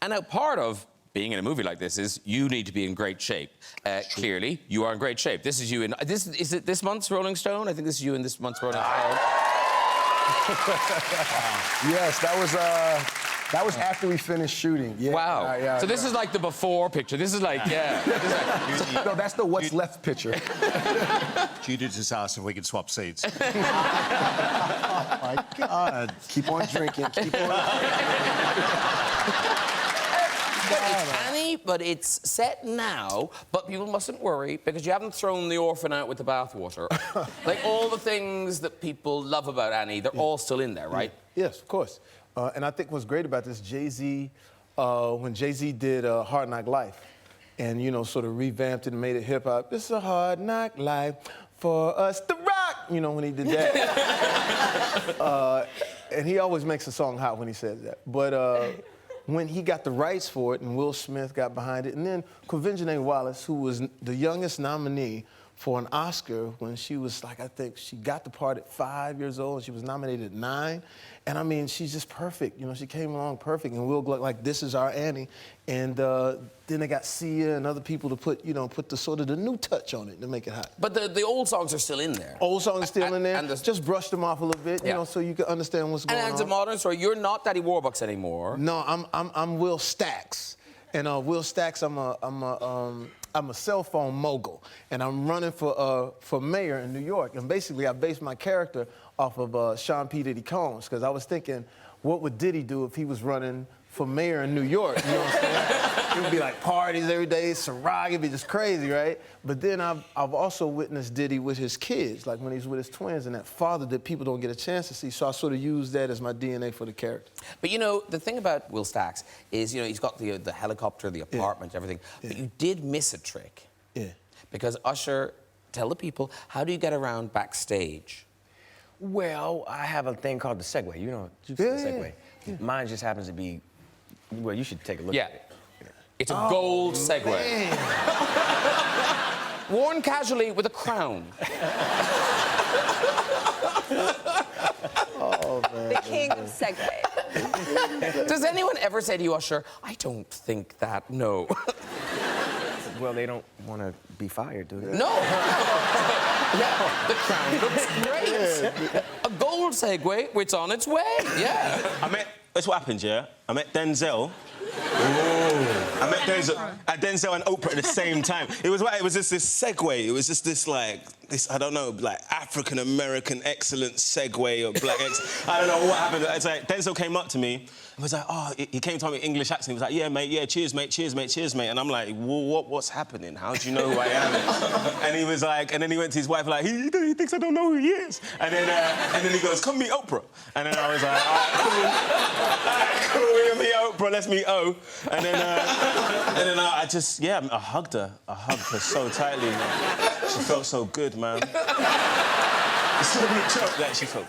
And now part of being in a movie like this is you need to be in great shape. Clearly, you are in great shape. This is you in... Is it this month's Rolling Stone? I think this is you in this month's Rolling Stone. Yes, that was after we finished shooting. Yeah, wow. So this is like the before picture. This is like, yeah. No, that's the what's left picture. Judy just asked if we could swap seats. Oh, my God. Keep on drinking. Keep on... It's Annie, but it's set now, but people mustn't worry because you haven't thrown the orphan out with the bathwater. Like, all the things that people love about Annie, they're all still in there, right? Yes, of course. And I think what's great about this, Jay-Z, when Jay-Z did Hard Knock Life and, you know, sort of revamped it and made it hip-hop, it's a hard knock life for us to rock, you know, when he did that. And he always makes a song hot when he says that. But when he got the rights for it and Will Smith got behind it, and then Quvenzhané Wallace, who was the youngest nominee for an Oscar when she was, like, I think she got the part at 5 years old and she was nominated at 9. And I mean, she's just perfect. You know, she came along perfect and Will Gluck, like, this is our Annie. And then they got Sia and other people to put, you know, put the sort of the new touch on it to make it hot. But the old songs are still in there. Old songs are still in there. And just brushed them off a little bit, you know, so you can understand what's going on. And as a modern story, you're not Daddy Warbucks anymore. No, I'm Will Stacks. And Will Stacks, I'm a cell phone mogul, and I'm running for mayor in New York. And basically, I based my character off of Sean P. Diddy Combs, because I was thinking, what would Diddy do if he was running for mayor in New York? You know what I'm saying? It would be like parties every day, Ciroc, it'd be just crazy, right? But then I've also witnessed Diddy with his kids, like when he's with his twins, and that father that people don't get a chance to see. So I sort of used that as my DNA for the character. But you know, the thing about Will Stacks is, you know, he's got the helicopter, the apartment, everything. But you did miss a trick. Yeah. Because Usher, tell the people, how do you get around backstage? Well, I have a thing called the Segway. You know, the Segway. Mine just happens to be, well, you should take a look at it. It's a gold Segway. Worn casually with a crown. Oh, man. The king of Segway. Does anyone ever say to you, Usher, I don't think that, no? Well, they don't want to be fired, do they? No. Yeah, the crown looks great. A gold Segway, it's on its way, yeah. That's what happened, yeah? I met Denzel. I met Denzel and Oprah at the same time. It was just this Segway. It was just this, like, I don't know, like, African-American excellent Segway or black I don't know what happened. It's like, Denzel came up to me and was like, oh, he came to me in English accent. He was like, yeah, mate, yeah, cheers, mate, cheers, mate, cheers, mate. And I'm like, well, what's happening? How do you know who I am? And he was like, and then he went to his wife like, he thinks I don't know who he is. And then he goes, come meet Oprah. And then I was like, all right, cool, we'll meet Oprah, let's meet O. And then I just, yeah, I hugged her. I hugged her so tightly, man. She felt so good, man. Like, she felt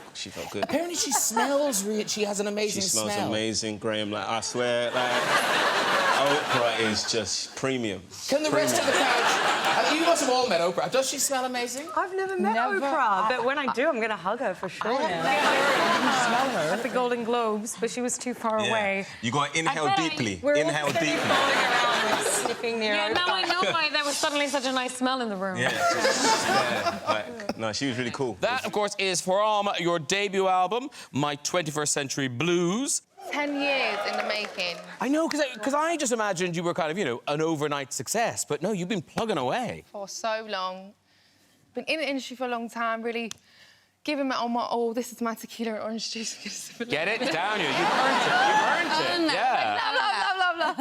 good. Apparently she smells she has an amazing smell. She smells amazing, Graham. Like, I swear, like, Oprah is just premium. Can the rest of the couch... You must have all met Oprah. Does she smell amazing? I've never met Oprah, but when I do, I'm going to hug her for sure. I smell her. At the Golden Globes, but she was too far away. You got to inhale deeply. Inhale deeply. Sniffing near now I know why there was suddenly such a nice smell in the room. Yeah, no, she was really cool. That, of course, is from your debut album, My 21st Century Blues. 10 years in the making. I know, because I just imagined you were kind of, you know, an overnight success, but no, you've been plugging away. For so long. Been in the industry for a long time, really giving my all. This is my tequila and orange juice. Get it down you. You've earned it. You've earned it. Yeah. Love.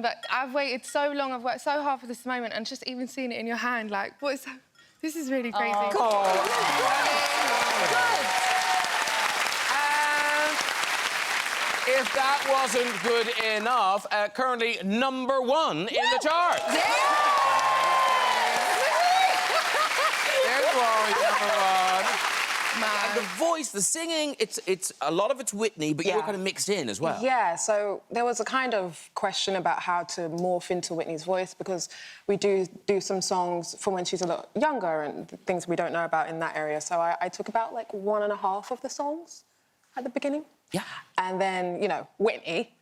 But I've waited so long. I've worked so hard for this moment, and just even seeing it in your hand, like, what is that? This is really crazy. If that wasn't good enough, currently #1 in the charts. Yeah! There you are, #1. Man. The voice, the singing, it's a lot of it's Whitney, but you were kind of mixed in as well. Yeah, so there was a kind of question about how to morph into Whitney's voice because we do some songs from when she's a lot younger and things we don't know about in that area. So I took about, like, 1.5 of the songs at the beginning. Yeah. And then, you know, Whitney.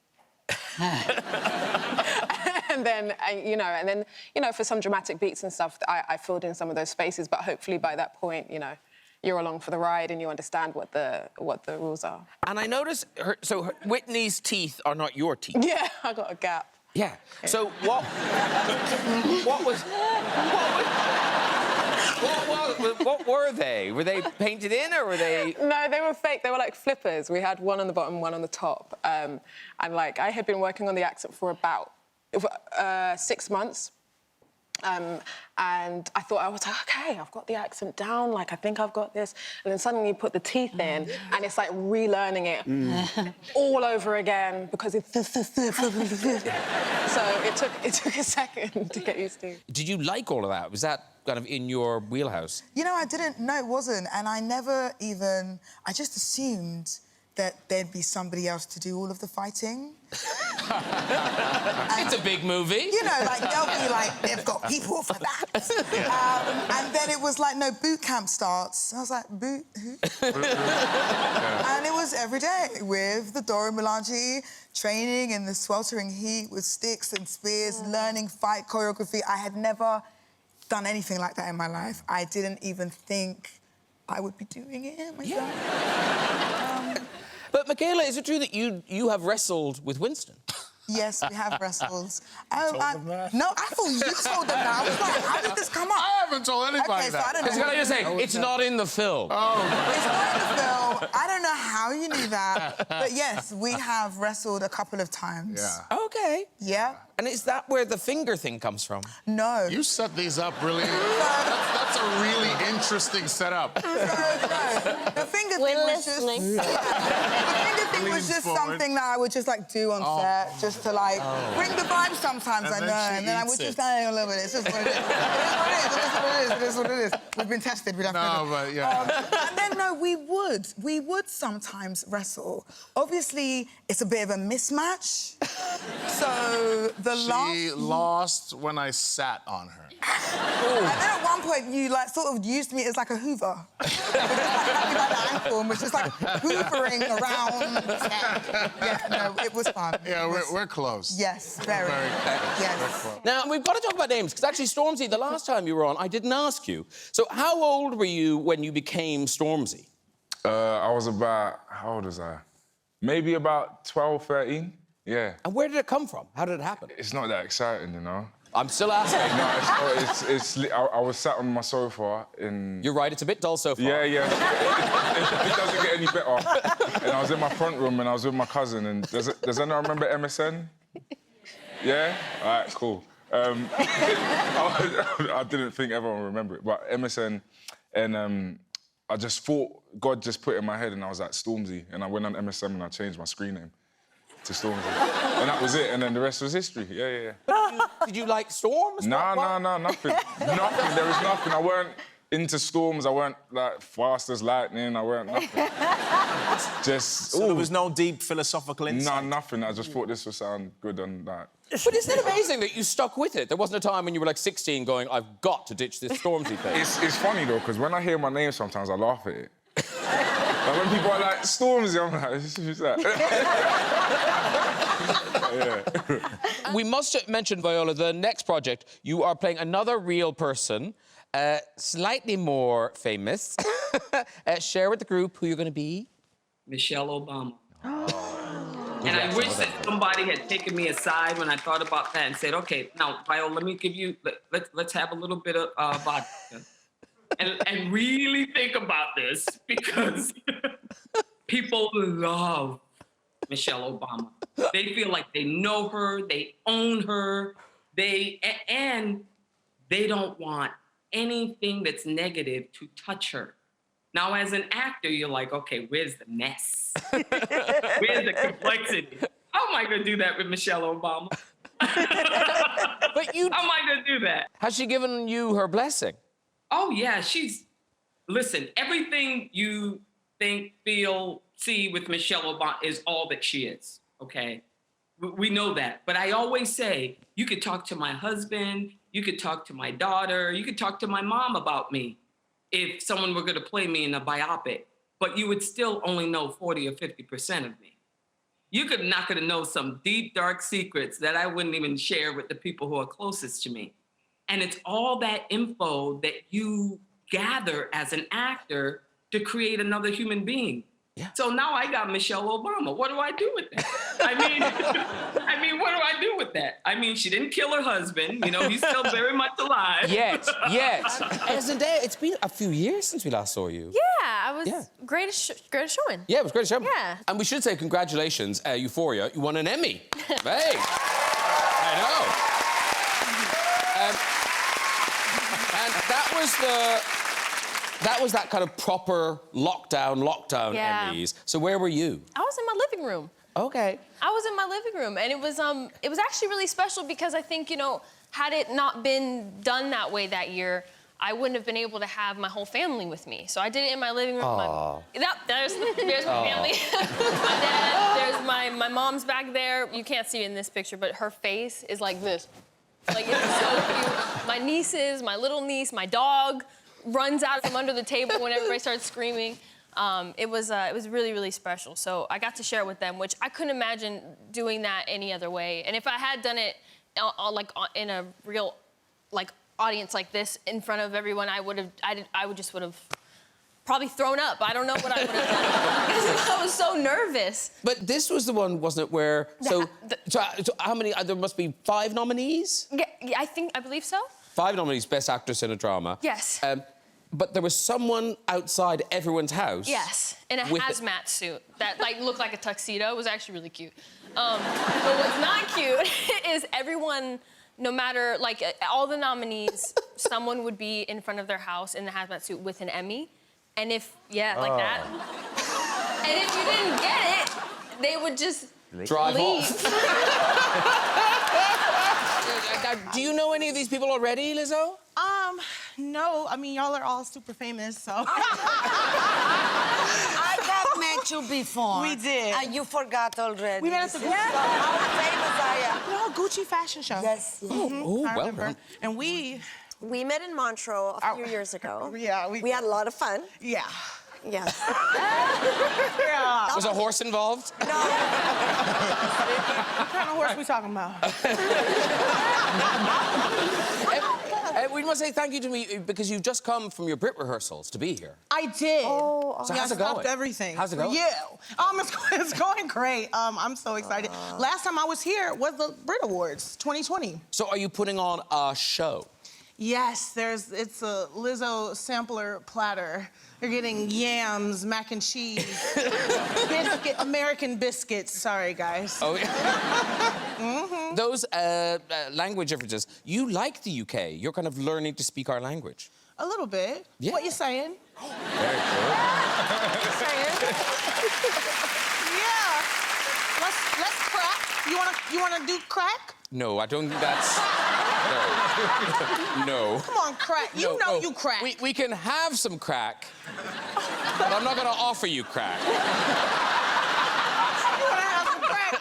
and then, for some dramatic beats and stuff, I filled in some of those spaces. But hopefully by that point, you're along for the ride and you understand what the rules are. And I notice, Whitney's teeth are not your teeth. Yeah, I got a gap. Yeah. So what were they? Were they painted in or were they? No, they were fake. They were like flippers. We had one on the bottom, one on the top. And like I had been working on the accent for about 6 months. And I thought, I was like, OK, I've got the accent down, like, I think I've got this. And then suddenly you put the teeth in, and it's like relearning it all over again, because it's... So it took a second to get used to. Did you like all of that? Was that kind of in your wheelhouse? You know, I didn't... No, it wasn't. And I never even... I just assumed that there'd be somebody else to do all of the fighting. It's a big movie. You know, like, they'll be like, they've got people for that. And then it was like, no, boot camp starts. I was like, boot who? And it was every day with the Dora Milaje training in the sweltering heat with sticks and spears, learning fight choreography. I had never done anything like that in my life. I didn't even think I would be doing it myself. But Michaela, is it true that you have wrestled with Winston? Yes, we have wrestled. No, I thought you told them that. I was like, how did this come up? I haven't told anybody that. So I don't know. It's gotta just say, it's not in the film. Oh. It's not in the film. I don't know how you knew that. But yes, we have wrestled a couple of times. Yeah. OK. Yeah. And is that where the finger thing comes from? No. You set these up really... that's a really interesting setup. No. The finger thing was just... The finger thing was just something that I would just, like, do on set, just to, like, bring the vibe sometimes, I know. And then I would just a little bit. It's just what it is. It is what it is. We've been tested. We'd have to... No, but, yeah. And then, no, we would sometimes wrestle. Obviously, it's a bit of a mismatch. So... She lost when I sat on her. And then at one point, you, like, sort of used me as, like, a hoover. You just, like, had me by the ankle and was just, like, hoovering around. Yeah, no, it was fun. Yeah, we're close. Yes, very. Yes. Now, we've got to talk about names, because actually, Stormzy, the last time you were on, I didn't ask you. So how old were you when you became Stormzy? I was about... How old was I? Maybe about 12, 13. Yeah. And where did it come from? How did it happen? It's not that exciting, you know? I'm still asking. I was sat on my sofa in... You're right, it's a bit dull so far. Yeah. It doesn't get any better. And I was in my front room and I was with my cousin and... Does anyone remember MSN? Yeah? All right, cool. I didn't think everyone would remember it, but MSN, and I just thought God just put it in my head and I was like, Stormzy. And I went on MSN and I changed my screen name to Stormzy. And that was it, and then the rest was history. Yeah. Did you like storms? No, nothing. Nothing, there was nothing. I weren't into storms, I weren't, like, fast as lightning, I weren't nothing. Just... So there was no deep philosophical insight? No, nothing. I just thought this would sound good and that. But isn't it amazing that you stuck with it? There wasn't a time when you were, like, 16 going, I've got to ditch this Stormzy thing. It's funny, though, because when I hear my name sometimes, I laugh at it. Like, when people are like, Stormzy, I'm like, who's that? Yeah. We must mention, Viola, the next project, you are playing another real person, slightly more famous. Share with the group who you're going to be. Michelle Obama. And I wish that somebody had taken me aside when I thought about that and said, OK, now, Viola, let me give you, let's have a little bit of vodka. And really think about this, because people love Michelle Obama. They feel like they know her, they own her, and they don't want anything that's negative to touch her. Now, as an actor, you're like, okay, where's the mess? Where's the complexity? How am I going to do that with Michelle Obama? But How am I going to do that? Has she given you her blessing? Oh, yeah, listen, everything you think, feel, see with Michelle Obama is all that she is, okay? We know that. But I always say, you could talk to my husband, you could talk to my daughter, you could talk to my mom about me if someone were going to play me in a biopic, but you would still only know 40 or 50% of me. you're not going to know some deep, dark secrets that I wouldn't even share with the people who are closest to me. And it's all that info that you gather as an actor to create another human being. Yeah. So now I got Michelle Obama. What do I do with that? I mean, what do I do with that? I mean, she didn't kill her husband. You know, he's still very much alive. Yet. Zendaya, it's been a few years since we last saw you. Yeah, I was greatest showing. Yeah, it was Greatest Showman. Yeah. And we should say congratulations, Euphoria. You won an Emmy. Hey. I know. And that was that kind of proper lockdown Emmys. So where were you? I was in my living room. Okay. I was in my living room, and it was actually really special because I think, you know, had it not been done that way that year, I wouldn't have been able to have my whole family with me. So I did it in my living room. There's my family. My dad, there's my mom's back there. You can't see it in this picture, but her face is like this. Like, it's so cute. My nieces, my little niece, my dog runs out from under the table when everybody starts screaming. It was really, really special. So I got to share it with them, which I couldn't imagine doing that any other way. And if I had done it in a real audience like this in front of everyone, I would just have probably thrown up. I don't know what I would have done because I was so nervous. But this was the one, wasn't it, where so how many? There must be 5 nominees. Yeah, I believe so. 5 nominees, Best Actress in a Drama. Yes. But there was someone outside everyone's house. Yes, in a hazmat suit that looked like a tuxedo. It was actually really cute. But what's not cute is everyone, no matter all the nominees, someone would be in front of their house in the hazmat suit with an Emmy, and like that. And if you didn't get it, they would just drive leave. off. Do you know any of these people already, Lizzo? No. I mean, y'all are all super famous, so. I have met you before. We did. You forgot already. We met at the Gucci. How famous I am. You know, Gucci fashion show. Yes. Well done. And we met in Montreux a few years ago. Yeah. We had a lot of fun. Yeah. Yes. Was a horse involved? No. What kind of horse we talking about? We must say thank you to me because you've just come from your Brit rehearsals to be here. I did. So how's it going? I stopped everything. How's it going? For you. It's going great. I'm so excited. Last time I was here was the Brit Awards, 2020. So are you putting on a show? Yes, it's a Lizzo sampler platter. You're getting yams, mac and cheese, American biscuits. Sorry, guys. Oh, yeah. Those language differences. You like the UK. You're kind of learning to speak our language. A little bit. Yeah. What you saying? Very cool. Yeah. Let's crack. You wanna do crack? No, I don't think that's... No. Come on, crack. You know you crack. We can have some crack, but I'm not going to offer you crack. You want to have some crack,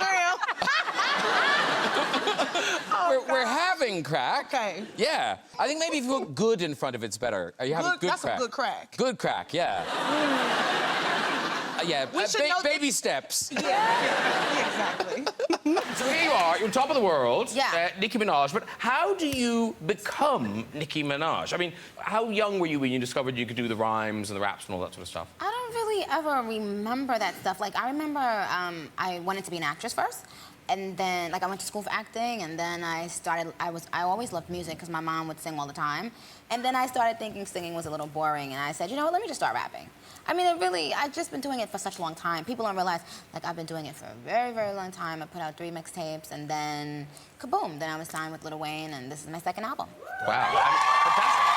girl? We're having crack. Okay. Yeah. I think maybe if you put good in front of it's better. Are you having good crack? That's a good crack. Good crack, yeah. Yeah, baby steps. Yeah, exactly. So here you are, you're on top of the world, yeah. Nicki Minaj, but how do you become Nicki Minaj? I mean, how young were you when you discovered you could do the rhymes and the raps and all that sort of stuff? I don't really ever remember that stuff. Like, I remember I wanted to be an actress first, and then, I went to school for acting, and then I always loved music because my mom would sing all the time, and then I started thinking singing was a little boring, and I said, you know what, let me just start rapping. I mean, I've just been doing it for such a long time. People don't realize, I've been doing it for a very, very long time. I put out 3 mixtapes, and then, kaboom, then I was signed with Lil Wayne, and this is my 2nd album. Wow.